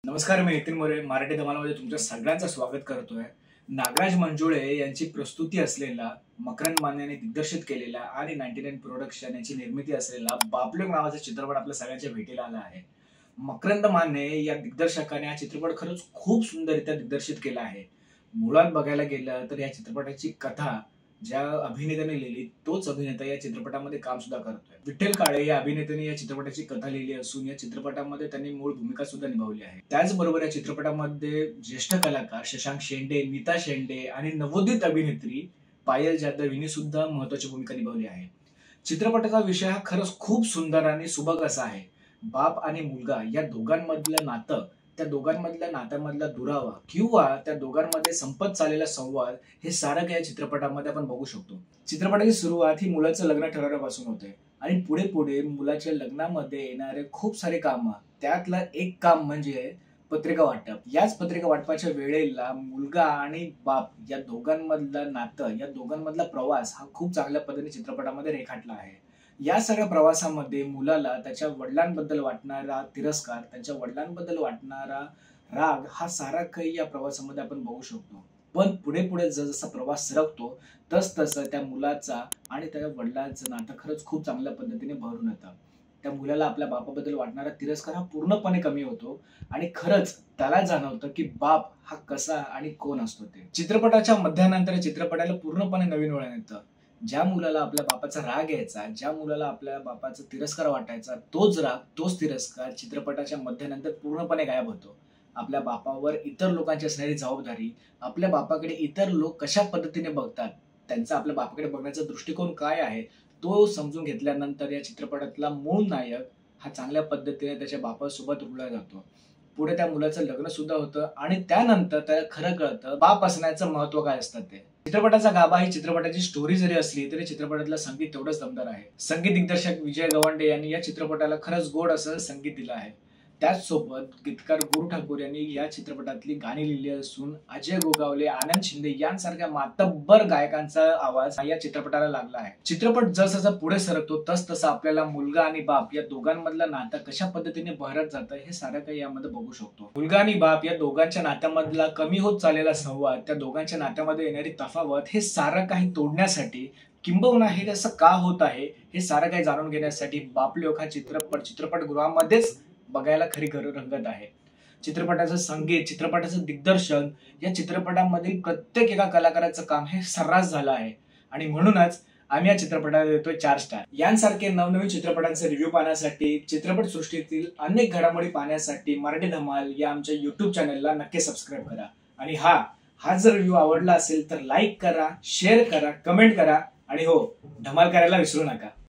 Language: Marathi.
नमस्कार, मी नितीन मोरे मराठी धमालमध्ये तुमच्या सगळ्यांचं स्वागत करतोय। नागराज मंजुळे यांची प्रस्तुती असलेला, मकरंद माने यांनी दिग्दर्शित केलेला आणि 99 प्रोडक्शन यांची निर्मिती असलेला बापलेक नावाचा चित्रपट आपल्या सगळ्यांच्या भेटीला आला आहे। मकरंद माने या दिग्दर्शकाने हा चित्रपट खरंच खूप सुंदररित्या दिग्दर्शित केला आहे। मुळात बघायला गेलं तर या चित्रपटाची कथा ज्या अभिनेत्याने लिहिली तोच अभिनेता या चित्रपटामध्ये काम सुद्धा करतोय। विठ्ठल काळे या अभिनेत्याने या चित्रपटाची कथा लिहिली असून या चित्रपटामध्ये त्यांनी मूळ भूमिका सुद्धा निभावली आहे। त्याचबरोबर या चित्रपटामध्ये ज्येष्ठ कलाकार शशांक शेंडे, नीता शेंडे आणि नवोदित अभिनेत्री पायल जाधव यांनी सुद्धा महत्त्वाची भूमिका निभावली आहे। चित्रपटाचा विषय हा खरंच खूप सुंदर आणि सुबक असा आहे। बाप आणि मुलगा या दोघांमधलं नातं, त्या दोघांमधल्या नात्यामधला दुरावा किंवा त्या दोघांमध्ये संपत चाललेला संवाद हे सारं काही चित्रपटामध्ये आपण बघू शकतो। चित्रपटाची सुरुवात ही मुलाचं लग्न ठरवण्यापासून होते आणि पुढे पुढे मुलाच्या लग्नामध्ये येणारे खूप सारे काम, त्यातलं एक काम म्हणजे पत्रिका वाटप। याच पत्रिका वाटपाच्या वेळेला मुलगा आणि बाप या दोघांमधलं नातं, या दोघांमधला प्रवास हा खूप चांगल्या पद्धतीने चित्रपटामध्ये रेखाटला आहे। या सगळ्या प्रवासामध्ये मुलाला त्याच्या वडिलांबद्दल वाटणारा तिरस्कार, त्यांच्या वडिलांबद्दल वाटणारा राग हा सारा काही या प्रवासामध्ये आपण बघू शकतो। पण पुढे पुढे जसा प्रवास सरकतो तसं त्या मुलाचा आणि त्या वडिलांचं नातं खरंच खूप चांगल्या पद्धतीने भरून येतं। त्या मुलाला आपल्या बापाबद्दल वाटणारा तिरस्कार हा पूर्णपणे कमी होतो आणि खरंच त्याला जाणवतं की बाप हा कसा आणि कोण असतो ते। चित्रपटाच्या मध्यानंतर चित्रपटाला पूर्णपणे नवीन वळण येतं। ज्या मुलाला आपल्या बापाचा राग यायचा, ज्या मुलाला आपल्या बापाचा तिरस्कार वाटायचा, तोच राग, तोच तिरस्कार चित्रपटाच्या मध्यानंतर पूर्णपणे गायब होतो। आपल्या बापावर इतर लोकांची असणारी जबाबदारी, आपल्या बापाकडे इतर लोक कशा पद्धतीने बघतात, त्यांचा आपल्या बापाकडे बघण्याचा दृष्टिकोन काय आहे, तो समजून घेतल्यानंतर या चित्रपटातला मूळ नायक हा चांगल्या पद्धतीने त्याच्या बापासोबत रुळला जातो। पुढे त्या मुलाचं लग्न सुद्धा होतं आणि त्यानंतर त्याला खरं कळतं बाप असण्याचं महत्व काय असतं ते। चित्रपटाचा गाभा ही चित्रपटाची स्टोरी जरी असली तरी चित्रपटातलं संगीत तेवढंच दमदार आहे। संगीत दिग्दर्शक विजय गवंडे यांनी या चित्रपटाला खरंच गोड असं संगीत दिलं आहे। त्याचसोबत गीतकार गुरु ठाकूर यांनी या चित्रपटातली गाणी लिहिली असून अजय गोगावले, आनंद शिंदे यांसारख्या मातब्बर गायकांचा आवाज या चित्रपटाला लागला आहे। चित्रपट जसजसा पुढे सरकतो तसं आपल्याला मुलगा आणि बाप या दोघांमधलं नातं कशा पद्धतीने बहरत जातं हे सारं काही यामध्ये बघू शकतो। मुलगा आणि बाप या दोघांच्या नात्यामधला कमी होत चाललेला संवाद, त्या दोघांच्या नात्यामध्ये येणारी तफावत हे सारं काही तोडण्यासाठी, किंबहुना हे असं का होत आहे हे सारं काही जाणून घेण्यासाठी बापलेक हा चित्रपट चित्रपटगृहामध्येच बघायला खरी रंगत आहे। चित्रपटाचं संगीत, चित्रपटाचं दिग्दर्शन, या चित्रपटामधील प्रत्येक एका कलाकाराचं काम हे सर्रास झालं आहे आणि म्हणूनच आम्ही या चित्रपटाला देतोय 4 स्टार। यांसारखे नवनवीन चित्रपटांचे रिव्ह्यू पाहण्यासाठी, चित्रपट सृष्टीतील अनेक घडामोडी पाहण्यासाठी मराठी धमाल या आमच्या YouTube चॅनलला नक्की सबस्क्राईब करा। आणि हा जर रिव्ह्यू आवडला असेल तर लाईक करा, शेअर करा, कमेंट करा आणि हो, धमाल करायला विसरू नका।